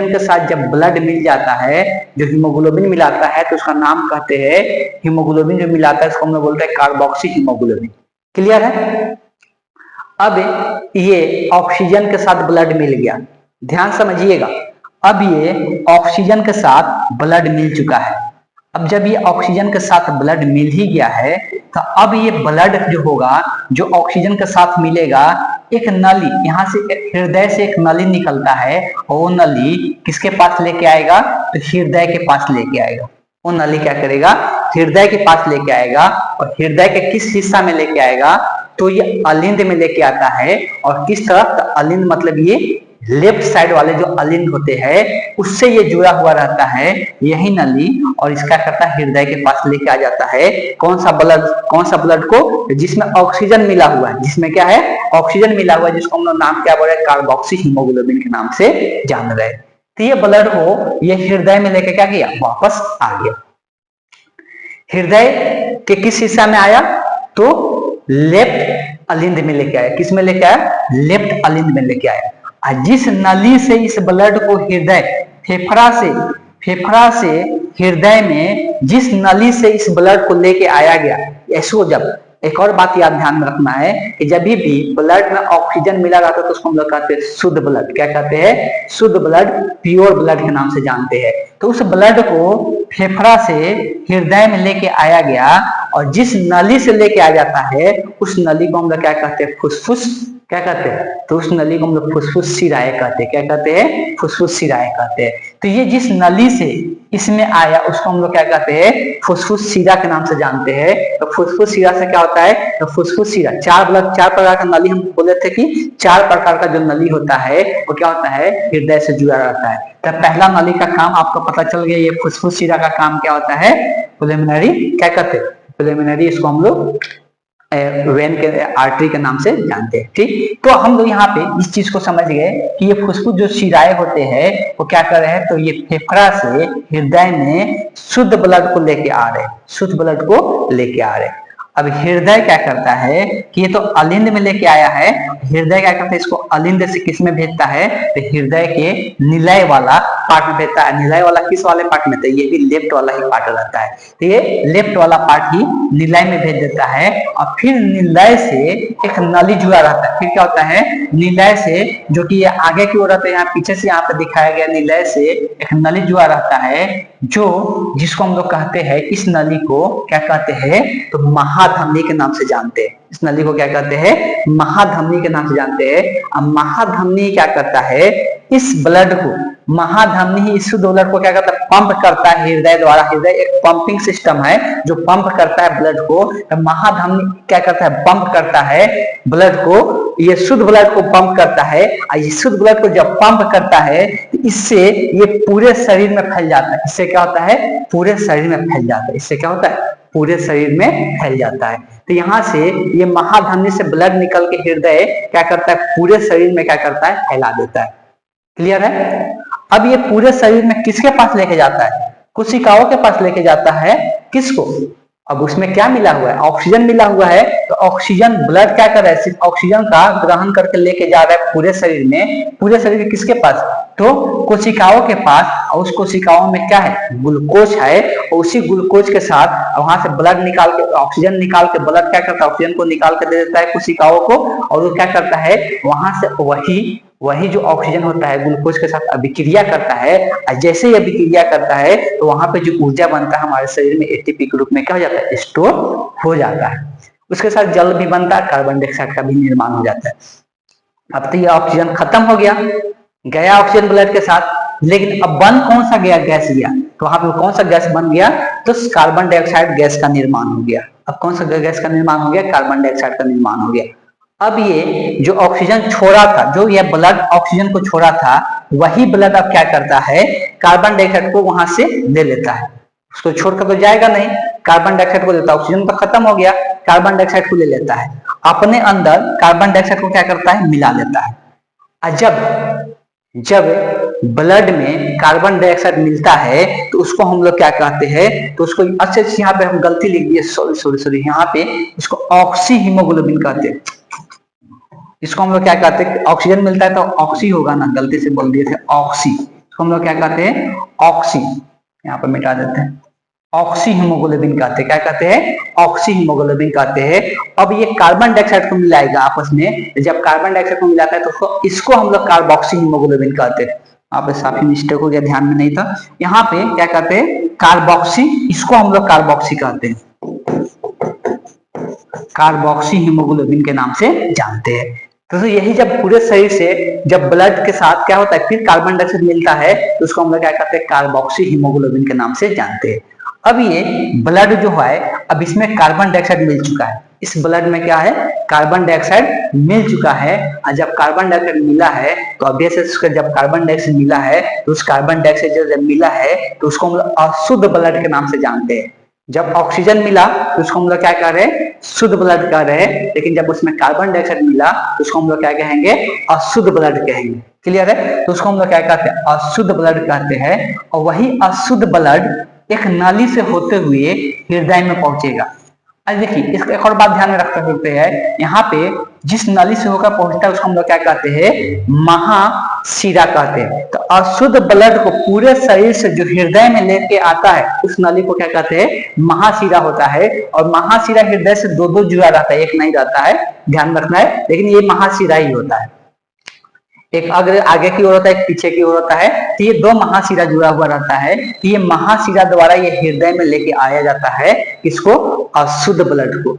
A: के साथ जब ब्लड मिल जाता है, जो हीमोग्लोबिन मिलाता है तो उसका नाम कहते हैं, हीमोग्लोबिन जो मिलाता है उसको हम लोग बोलते हैं कार्बोक्सी हीमोग्लोबिन। क्लियर है? अब ये ऑक्सीजन के साथ ब्लड मिल गया, ध्यान समझिएगा। अब ये ऑक्सीजन के साथ ब्लड मिल चुका है। अब जब ये ऑक्सीजन के साथ ब्लड मिल ही गया है तो अब ये ब्लड जो होगा, जो ऑक्सीजन के साथ मिलेगा, एक नली, यहाँ से हृदय से एक नली निकलता है और वो नली किसके पास लेके आएगा? तो हृदय के पास लेके आएगा। वो नली क्या करेगा? हृदय के पास लेके आएगा। और हृदय के किस हिस्सा में लेके आएगा? तो ये अलिंद में लेके आता है। और किस तरफ? तो अलिंद मतलब ये लेफ्ट साइड वाले जो अलिंद होते हैं उससे ये जुड़ा हुआ रहता है यही नली। और इसका करता है हृदय के पास लेके आ जाता है कौन सा ब्लड को? जिसमें ऑक्सीजन मिला हुआ है, जिसमें क्या है? ऑक्सीजन मिला हुआ है, जिसको हम लोग नाम क्या बोल रहे हैं? कार्बोक्सी हीमोग्लोबिन के नाम से जान रहे हैं। तो ये ब्लड को ये हृदय में लेके क्या किया? वापस आ गया। हृदय के किस हिस्सा में आया? तो लेफ्ट अलिंद में लेके आया। किस में लेके आया? लेफ्ट अलिंद में लेके आया। जिस नली से इस ब्लड को फेफड़ा से हृदय में जिस नली से इस ब्लड को लेके आया गया, ऐसो जब एक और बात याद ध्यान में रखना है कि जब भी ब्लड में ऑक्सीजन मिला रहता है तो उसको हम लोग कहते हैं शुद्ध ब्लड। क्या कहते हैं? शुद्ध ब्लड, प्योर ब्लड के नाम से जानते हैं। तो उस ब्लड को फेफड़ा से हृदय में लेके आया गया और जिस नली से लेके आ जाता है उस नली को हम लोग क्या कहते हैं? फुसफुस। क्या कहते हैं? तो उस नली को हम लोग फुसफुस शिराएं कहते हैं। क्या कहते हैं? फुसफुस शिराएं कहते हैं। तो ये जिस नली से इसमें आया उसको हम लोग क्या कहते हैं? फुसफुस शिरा के नाम से जानते हैं। तो फुसफुस शिरा से क्या होता है? तो फुसफुस शिरा, चार प्रकार का नली हम बोले थे कि 4 प्रकार का जो नली होता है वो क्या होता है? हृदय से जुड़ा रहता है। तो पहला नली का काम आपको पता चल गया। ये फुसफुस शिरा का काम क्या होता है? प्रिलिमिनरी। क्या कहते हैं? प्रिलिमिनरी। इसको हम लोग वेन के आर्टरी के नाम से जानते हैं। ठीक, तो हम लोग यहाँ पे इस चीज को समझ गए कि ये फुसफुस जो शिराएं होते हैं वो क्या कर रहे हैं, तो ये फेफड़ा से हृदय में शुद्ध ब्लड को लेके आ रहे हैं, शुद्ध ब्लड को लेके आ रहे हैं। अब हृदय क्या करता है कि ये तो अलिंद में लेके आया है, हृदय क्या करता है इसको अलिंद से किस में भेजता है, तो हृदय के निलय वाला पार्ट में भेजता है। निलय वाला किस वाले पार्ट में, तो ये भी लेफ्ट वाला ही पार्ट रहता है, तो ये लेफ्ट वाला पार्ट ही निलय में भेज देता है। और फिर निलय से एक नली जुड़ा रहता है, फिर क्या होता है निलय से, जो कि ये आगे की ओर रहता है, यहाँ पीछे से यहाँ पे दिखाया गया, निलय से एक नली जुड़ा रहता है, जो जिसको हम लोग कहते हैं, इस नली को क्या कहते हैं, तो महाधमनी के नाम से जानते हैं। इस नली को क्या कहते हैं, महाधमनी के नाम से जानते हैं। अब महाधमनी क्या करता है, इस ब्लड को, महाधमनी ही इस शुद्ध ब्लड को क्या करता है, पंप करता है हृदय द्वारा। हृदय एक पंपिंग सिस्टम है जो पंप करता है ब्लड को। तो महाधमनी क्या करता है, पंप करता है ब्लड को, ये शुद्ध ब्लड को पंप करता है। और ये शुद्ध ब्लड को जब पंप करता है तो इससे ये पूरे शरीर में फैल जाता है। इससे क्या होता है, पूरे शरीर में फैल जाता है। इससे क्या होता है, पूरे शरीर में फैल जाता है। तो यहाँ से ये महाधमनी से ब्लड निकल के हृदय क्या करता है, पूरे शरीर में क्या करता है, फैला देता है। क्लियर है। अब ये पूरे शरीर में किसके पास लेके जाता है, कोशिकाओं के पास लेके जाता है। किसको, अब उसमें क्या मिला हुआ है, ऑक्सीजन मिला हुआ है। तो ऑक्सीजन ब्लड क्या कर रहा है, सिर्फ ऑक्सीजन का ग्रहण करके लेके जा रहा है पूरे शरीर में। पूरे शरीर में किसके पास, तो कोशिकाओं के पास। और उस कोशिकाओं में क्या है, ग्लूकोज है। और उसी ग्लूकोज के साथ वहां से ब्लड निकाल के, ऑक्सीजन निकाल के, ब्लड क्या करता है, ऑक्सीजन को निकाल के दे देता है कोशिकाओं को। और वो क्या करता है, वहां से वही जो ऑक्सीजन होता है ग्लूकोज के साथ अभिक्रिया करता है। जैसे ही अभिक्रिया करता है तो वहां पे जो ऊर्जा बनता है हमारे शरीर में एटीपी के रूप में क्या हो जाता है, स्टोर हो जाता है। उसके साथ जल भी बनता है, कार्बन डाइऑक्साइड का भी निर्माण हो जाता है। अब तो ये ऑक्सीजन खत्म हो गया ऑक्सीजन ब्लड के साथ। लेकिन अब बन कौन सा गया, गैस गया। तो वहां पे कौन सा गैस बन गया, तो कार्बन डाइऑक्साइड गैस का निर्माण हो गया। अब कौन सा गैस का निर्माण हो गया, कार्बन डाइऑक्साइड का निर्माण हो गया। अब ये जो ऑक्सीजन छोड़ा था, जो ये ब्लड ऑक्सीजन को छोड़ा था, वही ब्लड अब क्या करता है, कार्बन डाइऑक्साइड को वहां से ले लेता है। उसको छोड़कर तो जाएगा नहीं, कार्बन डाइऑक्साइड को लेता है। ऑक्सीजन तो खत्म हो गया, कार्बन डाइऑक्साइड को ले लेता है, अपने अंदर कार्बन डाइऑक्साइड को क्या करता है, मिला लेता है। जब ब्लड में कार्बन डाइऑक्साइड मिलता है तो उसको हम लोग क्या कहते हैं, तो उसको अच्छे से, यहाँ पे हम गलती लिख दिए, सॉरी, यहाँ पे उसको ऑक्सी हीमोग्लोबिन कहते हैं। इसको हम लोग क्या कहते हैं, ऑक्सीजन मिलता है तो ऑक्सी होगा ना, गलती से बोल दिए थे ऑक्सी। इसको हम लोग क्या कहते हैं, ऑक्सी, यहाँ पर मिटा देते हैं, ऑक्सी हीमोग्लोबिन कहते हैं। क्या कहते हैं, ऑक्सी हीमोग्लोबिन कहते हैं। अब ये कार्बन डाइऑक्साइड को मिलाएगा आपस में, जब कार्बन डाइऑक्साइड को मिलाता है तो इसको हम लोग कार्बोक्सी हीमोग्लोबिन कहते हैं। यहाँ पे काफी मिस्टेक हो गया, ध्यान में नहीं था। यहाँ पे क्या कहते हैं, कार्बोक्सी, इसको हम लोग कार्बोक्सी कहते हैं, कार्बोक्सी हीमोग्लोबिन के नाम से जानते हैं। तो यही जब पूरे शरीर से जब ब्लड के साथ क्या होता है, फिर कार्बन डाइऑक्साइड मिलता है तो उसको हम लोग क्या कहते हैं, कार्बोक्सी हीमोग्लोबिन के नाम से जानते हैं। अब ये ब्लड जो है, अब इसमें कार्बन डाइऑक्साइड मिल चुका है। इस ब्लड में क्या है, कार्बन डाइऑक्साइड मिल चुका है। और जब कार्बन डाइऑक्साइड मिला है तो ऑब्वियसली जब कार्बन डाइऑक्साइड मिला है तो उस कार्बन डाइऑक्साइड जब मिला है तो उसको हम लोग अशुद्ध ब्लड के नाम से जानते हैं। जब ऑक्सीजन मिला तो उसको हम लोग क्या कह रहे हैं, शुद्ध ब्लड कह रहे हैं। लेकिन जब उसमें कार्बन डाइऑक्साइड मिला तो उसको हम लोग क्या कहेंगे, अशुद्ध ब्लड कहेंगे। क्लियर है। तो उसको हम लोग क्या कहते हैं, अशुद्ध ब्लड कहते हैं। और वही अशुद्ध ब्लड एक नाली से होते हुए हृदय में पहुंचेगा। अब देखिए, इसका एक और बात ध्यान में रख सकते हैं, यहाँ पे जिस नाली से होकर पहुंचता है उसको हम लोग क्या कहते हैं, महाशिरा कहते हैं। तो अशुद्ध ब्लड को पूरे शरीर से जो हृदय में लेके आता है उस नाली को क्या कहते हैं, महाशिरा होता है। और महाशिरा हृदय से दो जुड़ा रहता है, एक नहीं रहता है, ध्यान रखना है। लेकिन ये महाशिरा ही होता है, एक आगे की ओर होता है, एक पीछे की ओर होता है। तो ये दो महाशिरा जुड़ा हुआ रहता है। तो ये महाशिरा द्वारा ये हृदय में लेके आया जाता है, इसको, अशुद्ध ब्लड को।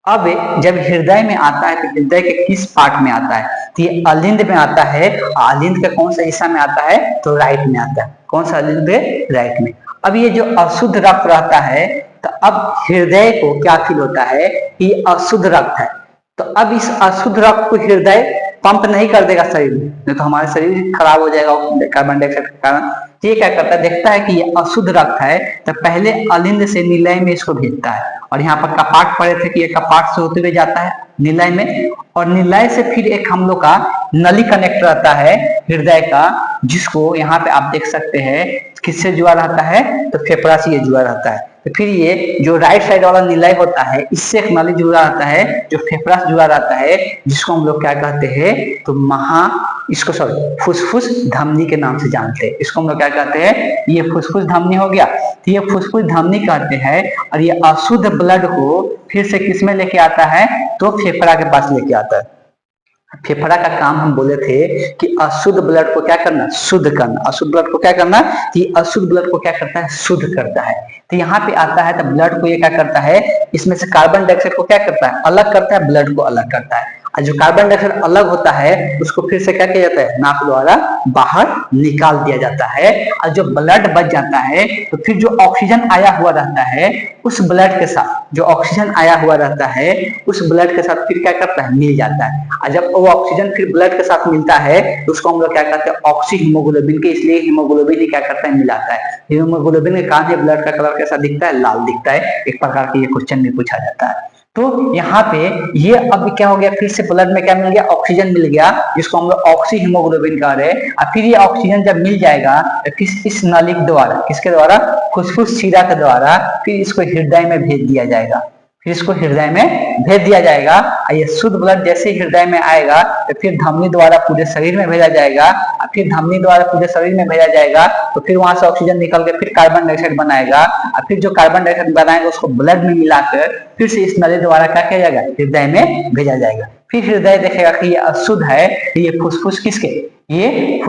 A: अब जब हृदय में आता है तो हृदय के किस पार्ट में आता है, तो ये अलिंद में आता है। अलिंद के कौन सा हिस्सा में आता है, तो राइट में आता है। कौन सा अलिंद, राइट में। अब ये जो अशुद्ध रक्त रहता है, तो अब हृदय को क्या फील होता है, ये अशुद्ध रक्त है। तो अब इस अशुद्ध रक्त को हृदय पंप नहीं कर देगा शरीर में, नहीं तो हमारे शरीर खराब हो जाएगा कार्बन डाइऑक्साइड के कारण। ये क्या करता है, देखता है कि ये अशुद्ध रक्त है तो पहले अलिंद से निलय में इसको भेजता है। और यहाँ पर कपाट पड़े थे कि ये कपाट से होते हुए जाता है निलय में, और निलय से फिर एक हम लोग का नली कनेक्ट रहता है हृदय का, जिसको यहाँ पे आप देख सकते हैं किससे जुड़ा रहता है, तो फेफड़ा से ये जुड़ा रहता है। तो फिर ये जो राइट साइड वाला निलय होता है इससे एक नली जुड़ा रहता है जो फेफड़ा से जुड़ा रहता है, जिसको हम लोग क्या कहते हैं, तो इसको सॉरी फुसफुस धमनी के नाम से जानते हैं। इसको हम लोग क्या कहते हैं, ये फुसफुस धमनी हो गया। तो ये फुसफुस धमनी कहते हैं, और ये अशुद्ध ब्लड को फिर से किस में लेके आता है, तो फेफड़ा के पास लेके आता है। फेफड़ा का काम हम बोले थे कि अशुद्ध ब्लड को क्या करना, शुद्ध करना। अशुद्ध ब्लड को क्या करना, कि अशुद्ध ब्लड को क्या करता है, शुद्ध करता है। तो यहाँ पे आता है तो ब्लड को ये क्या करता है, इसमें से कार्बन डाइऑक्साइड को क्या करता है, अलग करता है, ब्लड को अलग करता है। और जो कार्बन डाइऑक्साइड अलग होता है उसको फिर से क्या किया जाता है, नाक द्वारा बाहर निकाल दिया जाता है। और जो ब्लड बच जाता है तो फिर जो ऑक्सीजन आया हुआ रहता है उस ब्लड के साथ, जो ऑक्सीजन आया हुआ रहता है उस ब्लड के साथ फिर क्या करता है, मिल जाता है। और जब वो ऑक्सीजन फिर ब्लड के साथ मिलता है तो उसको हम लोग क्या कहते हैं, ऑक्सी हीमोग्लोबिन के, इसलिए हीमोग्लोबिन ही क्या करता है, मिलाता है। हीमोग्लोबिन के कारण ब्लड का कलर कैसा दिखता है, लाल दिखता है। एक प्रकार के ये क्वेश्चन में पूछा जाता है। तो यहाँ पे ये अब क्या हो गया, फिर से ब्लड में क्या मिल गया, ऑक्सीजन मिल गया, जिसको हम लोग ऑक्सी हीमोग्लोबिन कह रहे हैं। और फिर ये ऑक्सीजन जब मिल जाएगा तो इस नली द्वारा, किसके द्वारा, फुसफुस शिरा के द्वारा फिर इसको हृदय में भेज दिया जाएगा। फिर इसको हृदय में भेज दिया जाएगा। और ये शुद्ध ब्लड जैसे ही हृदय में आएगा तो फिर धमनी द्वारा पूरे शरीर में भेजा जाएगा। और फिर धमनी द्वारा पूरे शरीर में भेजा जाएगा तो फिर वहां से ऑक्सीजन निकल के फिर कार्बन डाइऑक्साइड बनाएगा। और फिर जो कार्बन डाइऑक्साइड बनाएगा उसको ब्लड में मिलाकर फिर से इस नली द्वारा क्या किया जाएगा, हृदय में भेजा जाएगा। फिर हृदय देखेगा कि ये अशुद्ध है, तो ये फुसफुस किसके, ये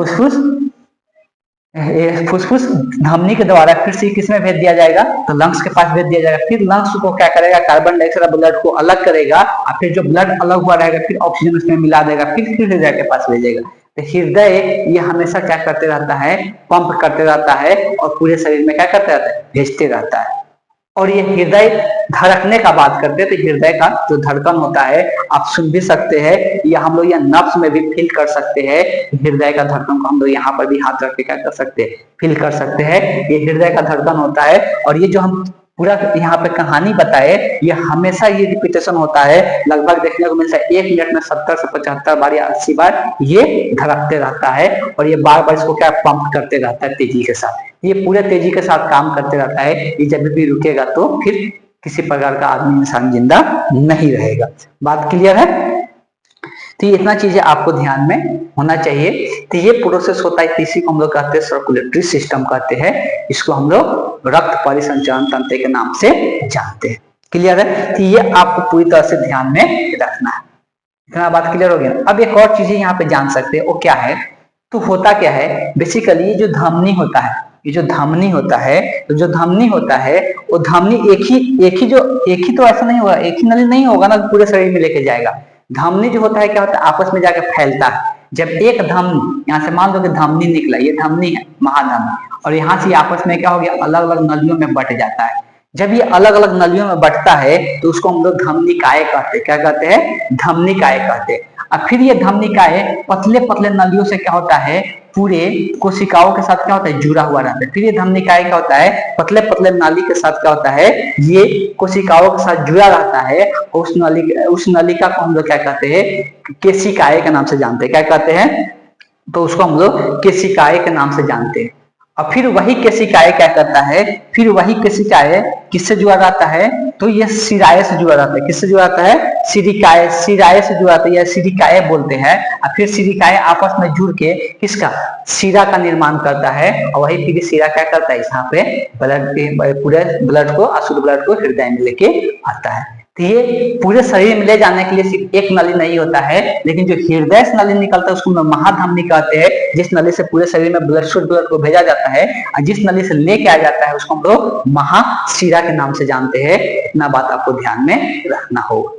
A: फुसफुस धमनी के द्वारा फिर से किसमें भेज दिया जाएगा, तो लंग्स के पास भेज दिया जाएगा। फिर लंग्स को क्या करेगा, कार्बन डाइऑक्साइड ब्लड को अलग करेगा। और फिर जो ब्लड अलग हुआ रहेगा फिर ऑक्सीजन उसमें मिला देगा, फिर हृदय के पास भेजेगा। तो हृदय ये हमेशा क्या करते रहता है, पंप करते रहता है और पूरे शरीर में क्या करते रहता है, भेजते रहता है। और ये हृदय धड़कने का बात करते हैं तो हृदय का जो धड़कन होता है आप सुन भी सकते हैं, या हम लोग या नब्ज में भी फील कर सकते हैं। हृदय का धड़कन को हम लोग यहाँ पर भी हाथ रख के क्या कर सकते हैं, फील कर सकते हैं। ये हृदय का धड़कन होता है। और ये जो हम पूरा यहाँ पे कहानी बताए, ये हमेशा ये रिपीटेशन होता है, लगभग देखने को मिलता है 1 मिनट में 70 से 75 बार या 80 बार ये धड़कते रहता है। और ये बार बार इसको क्या पंप करते रहता है तेजी के साथ। ये पूरे तेजी के साथ काम करते रहता है। ये जब भी रुकेगा तो फिर किसी प्रकार का आदमी इंसान जिंदा नहीं रहेगा। बात क्लियर है? तो ये इतना चीजें आपको ध्यान में होना चाहिए। तो ये प्रोसेस होता है, इसी को हम लोग कहते हैं सर्कुलेटरी सिस्टम कहते हैं। इसको हम लोग रक्त परिसंचरण तंत्र के नाम से जानते हैं। क्लियर है? तो ये आपको पूरी तरह से ध्यान में रखना है। इतना बात क्लियर हो गया। अब एक और चीजें यहाँ पे जान सकते हैं, वो क्या है, तो होता क्या है, बेसिकली जो धमनी होता है, ये जो धमनी होता है, तो जो धमनी होता है वो धमनी एक ही तो ऐसा नहीं होगा, एक ही नली नहीं होगा ना पूरे शरीर में लेके जाएगा। धमनी जो होता है क्या होता है, आपस में जाकर फैलता है। जब एक धमनी, यहाँ से मान लो कि धमनी निकला, ये धमनी है महाधमनी, और यहाँ से आपस में क्या हो गया, अलग अलग नलियों में बट जाता है। जब ये अलग अलग नलियों में बटता है तो उसको हम लोग धमनिकाय कहते हैं। क्या कहते हैं? धमनिकाय कहते हैं। और फिर ये धमनिकाय पतले पतले नलियों से क्या होता है, पूरे कोशिकाओं के साथ क्या होता है, जुड़ा हुआ रहता है। फिर ये धमनिकाय क्या होता है, पतले पतले नाली के साथ क्या होता है, ये कोशिकाओं के साथ जुड़ा रहता है। उस नलिका को हम लोग क्या कहते हैं, केशिकाय के नाम से जानते हैं। क्या कहते हैं? तो उसको हम लोग केशिकाय के नाम से जानते हैं। और फिर वही केशिकाय क्या करता है, फिर वही केशिकाय किससे जुड़ा रहता है, तो ये शिराय से जुड़ा रहता है। किससे जुड़ा रहता है? सिरिकाय, शिराय से जुड़ा रहता है, या सिरिकाय बोलते हैं। और फिर सिरिकाय आपस में जुड़ के किसका, शिरा का निर्माण करता है। और वही फिर शिरा क्या करता है, यहाँ पे पूरे ब्लड को, अशुद्ध ब्लड को हृदय में लेके आता है। तो ये पूरे शरीर में ले जाने के लिए सिर्फ एक नली नहीं होता है, लेकिन जो हृदय से नली निकलता है उसको महाधमनी कहते हैं। जिस नली से पूरे शरीर में ब्लड, शुद्ध ब्लड को भेजा जाता है, और जिस नली से लेके आ जाता है उसको हम लोग महाशिरा के नाम से जानते हैं। इतना बात आपको ध्यान में रखना होगा।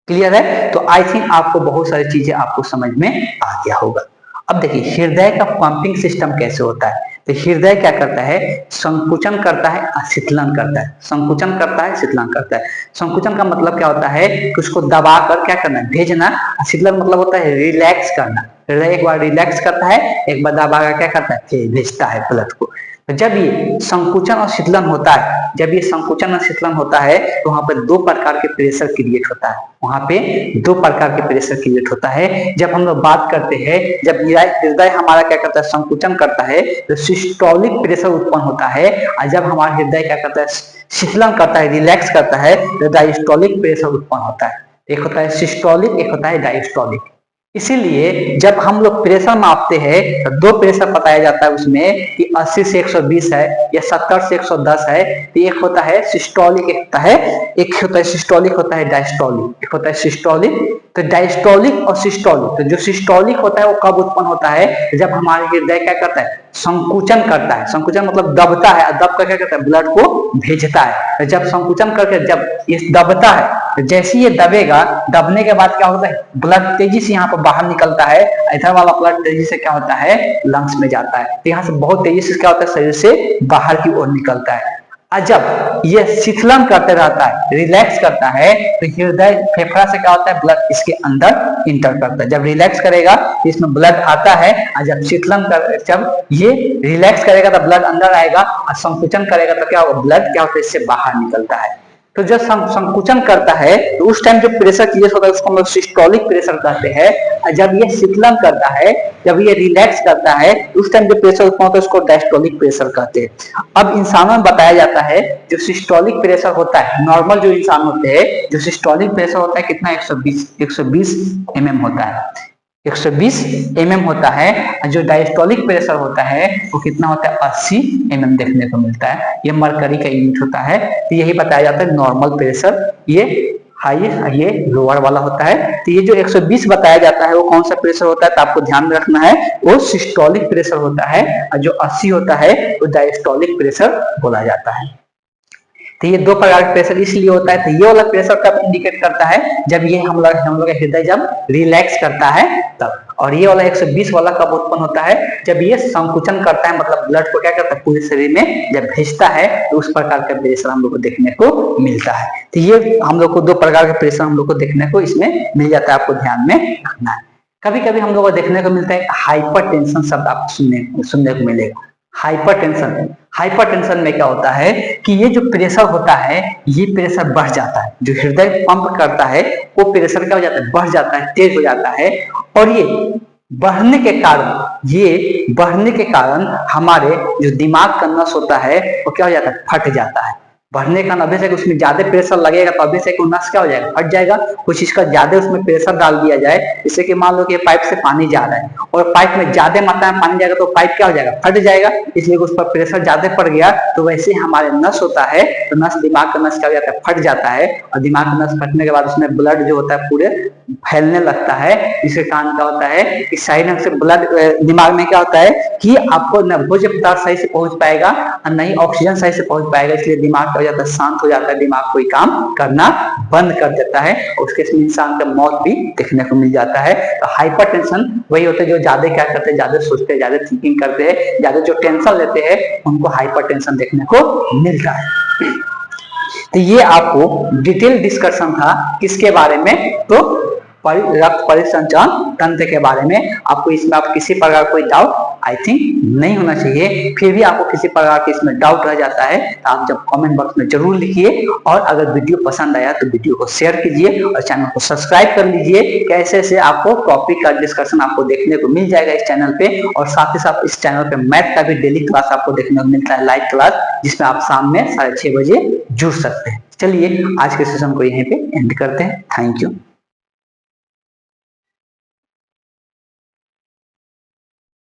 A: क्लियर है? तो आई थिंक आपको बहुत सारी चीजें आपको समझ में आ गया होगा। अब देखिए हृदय का पंपिंग सिस्टम कैसे होता है। तो हृदय क्या करता है, संकुचन करता है और शीतलन करता है। संकुचन करता है, शीतलन करता है। संकुचन का मतलब क्या होता है कि उसको दबा कर क्या करना, भेजना। शीतलन मतलब होता है रिलैक्स करना। हृदय एक बार रिलैक्स करता है, एक बार दबा कर क्या करता है, भेजता है ब्लड को। तो जब ये संकुचन और शीतलन होता है, जब ये संकुचन और शीतलन होता है तो वहां पर दो प्रकार के प्रेशर क्रिएट होता है, वहां पे दो प्रकार के प्रेशर क्रिएट होता है। जब हम लोग बात करते हैं, जब हृदय हमारा क्या करता है, संकुचन करता है तो सिस्टोलिक प्रेशर उत्पन्न होता है, और जब हमारा हृदय क्या करता है, शीतलन करता है, रिलैक्स करता है, तो डायस्टोलिक प्रेशर उत्पन्न होता है। एक होता है सिस्टोलिक, एक होता है डायस्टोलिक। इसीलिए जब हम लोग प्रेशर मापते हैं तो दो प्रेशर बताया जाता है उसमें कि 80 से 120 है या 70 से 110 है। तो एक होता है सिस्टोलिक, एक होता है सिस्टोलिक, होता है डायस्टोलिक। एक होता है सिस्टोलिक, तो डायस्टोलिक और सिस्टोलिक। तो जो सिस्टोलिक होता है वो कब उत्पन्न होता है, जब हमारे हृदय क्या करता है, संकुचन करता है। संकुचन मतलब दबता है, दब कर क्या करता है, ब्लड को भेजता है। तो जब संकुचन करके जब ये दबता है, तो जैसे ये दबेगा, दबने के बाद क्या होता है, ब्लड तेजी से यहाँ पर बाहर निकलता है, इधर वाला ब्लड तेजी से क्या होता है, लंग्स में जाता है। तो यहाँ से बहुत तेजी से क्या होता है, शरीर से बाहर की ओर निकलता है। और जब ये शीतलन करते रहता है, रिलैक्स करता है, तो हृदय फेफड़ा से क्या होता है, ब्लड इसके अंदर इंटर करता है। जब रिलैक्स करेगा तो इसमें ब्लड आता है, और जब शीतलन कर, जब ये रिलैक्स करेगा तो ब्लड अंदर आएगा, और संकुचन करेगा तो क्या होगा, ब्लड क्या होता है, इससे बाहर निकलता है। तो जब संकुचन करता है तो उस टाइम जो प्रेशर क्रिएट होता है उसको हम लोग सिस्टोलिक प्रेशर कहते हैं। और जब ये शीतलन करता है, जब ये रिलैक्स करता है, उस टाइम जो प्रेशर उत्पन्न होता है उसको डायस्टोलिक प्रेशर कहते हैं। अब इंसानों में बताया जाता है जो सिस्टोलिक प्रेशर होता है, नॉर्मल जो इंसान होते हैं, जो सिस्टोलिक प्रेशर होता है कितना, 120 mm होता है, 120 mm होता है। जो डायस्टोलिक प्रेशर होता है वो कितना होता है, 80 mm देखने को मिलता है। ये मरकरी का यूनिट होता है। तो यही बताया जाता है नॉर्मल प्रेशर, ये हाई, ये लोअर वाला होता है। तो ये जो 120 बताया जाता है वो कौन सा प्रेशर होता है, तो आपको ध्यान में रखना है, वो सिस्टोलिक प्रेशर होता है, और जो 80 होता है वो डायस्टोलिक प्रेशर बोला जाता है। तो ये दो प्रकार का प्रेशर इसलिए होता है। तो ये वाला प्रेशर कब इंडिकेट करता है, जब ये हम लोग का हृदय जब रिलैक्स करता है तब। और ये वाला 120 वाला कब उत्पन्न होता है, जब ये संकुचन करता है, मतलब ब्लड को क्या करता है, पूरे शरीर में जब भेजता है, तो उस प्रकार का प्रेशर हम लोग को देखने को मिलता है। तो ये हम लोग को दो प्रकार के प्रेशर हम लोग को देखने को इसमें मिल जाता है, आपको ध्यान में रखना है। कभी कभी हम लोग को देखने को मिलता है हाइपरटेंशन शब्द आपको सुनने को मिलेगा। हाइपरटेंशन में क्या होता है कि ये जो प्रेशर होता है, ये प्रेशर बढ़ जाता है, जो हृदय पंप करता है वो प्रेशर क्या हो जाता है, बढ़ जाता है, तेज हो जाता है। और ये बढ़ने के कारण हमारे जो दिमाग का नस होता है वो क्या हो जाता है, फट जाता है। बढ़ने का अभी से उसमें ज्यादा प्रेशर लगेगा तो अभी से नस क्या हो जाएगा, फट जाएगा। कुछ इसका ज्यादा उसमें प्रेशर डाल दिया जाए, जैसे कि मान लो कि पाइप से पानी जा रहा है और पाइप में ज्यादा मात्रा में पानी जाएगा तो पाइप क्या हो जाएगा, फट जाएगा। इसलिए उस पर प्रेशर ज्यादा पड़ गया, तो वैसे हमारे नस होता है, तो नस, दिमाग का नस क्या हो जाता है, फट जाता है। और दिमाग का नस फटने के बाद उसमें ब्लड जो होता है पूरे फैलने लगता है। इसके कारण क्या होता है कि सही ढंग से ब्लड दिमाग में क्या होता है कि आपको न भोज्य पदार्थ सही से पहुंच पाएगा और न ही ऑक्सीजन सही से पहुंच पाएगा। इसलिए दिमाग जाता है, शांत हो जाता है, दिमाग कोई काम करना बंद कर देता है, और उसके इंसान का मौत भी देखने को मिल जाता है। तो हाइपरटेंशन वही होते हैं जो ज्यादा क्या करते हैं, ज्यादा सोचते हैं, ज्यादा थिंकिंग करते हैं, ज्यादा जो टेंशन लेते हैं, उनको हाइपरटेंशन देखने को मिलता है। तो ये आपको डिटेल डिस्कशन था किसके बारे में, तो रक्त परिसंचरण तंत्र के बारे में। आपको इसमें आप किसी प्रकार कोई डाउट आई थिंक नहीं होना चाहिए। फिर भी आपको किसी प्रकार के इसमें डाउट रह जाता है तो आप जब कमेंट बॉक्स में जरूर लिखिए। और अगर वीडियो पसंद आया तो वीडियो को शेयर कीजिए और चैनल को सब्सक्राइब कर लीजिए। कैसे से आपको टॉपिक का डिस्कशन आपको देखने को मिल जाएगा इस चैनल पे। और साथ ही साथ इस चैनल पे मैथ का भी डेली क्लास आपको देखने को मिलता है, लाइव क्लास, जिसमें आप शाम में 6:30 बजे जुड़ सकते हैं। चलिए आज के सेशन को यहीं पे एंड करते हैं। Thank you.